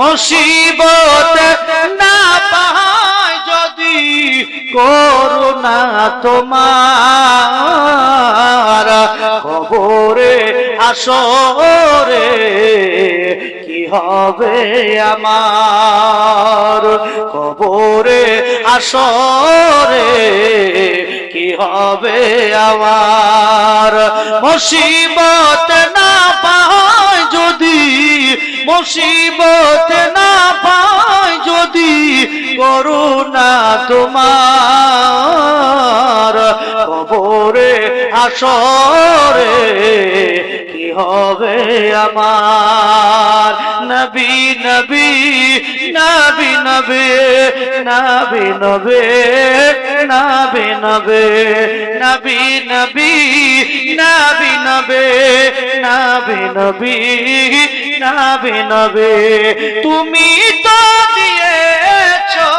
মুসিবত না পায় যদি করুণা তোমার, কবরে আসরে কি হবে আমার, কবরে আসরে কি হবে আমার। মুসিবত না পায় যদি, মুসিবত না পায় যদি করুণা তোমার, কবরে আসরে কি হবে আমার। নবী নবী নবী নবী নবী নবী নবী নবী নবী নবী নবী নবী নবী নবী নবী নবী। তুমি তো দিয়েছো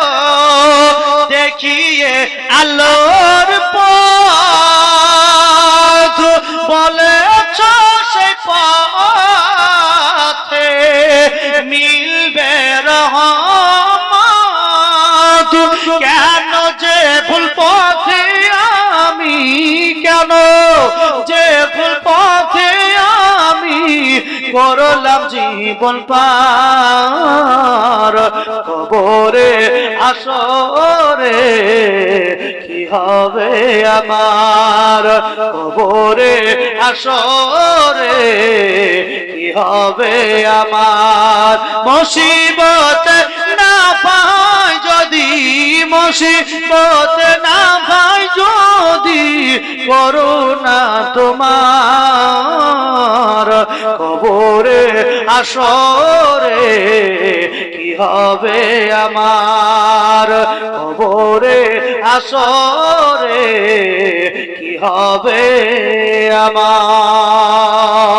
দেখিয়ে আলোর পথ, বলেছো সে পথে মিলবে রহমত। কেন যে ভুল পথে আমি, কেন যে ভুল পথে আমি করলাম জীবন পার, কবরে আসরে কি হবে আমার, কবরে আসরে কি হবে আমার। মুসিবত না পায় যদি, মুসিবত না পায় যদি করুণা তোমার, কবরে আসরে কি হবে আমার, কবরে আসরে কি হবে আমার।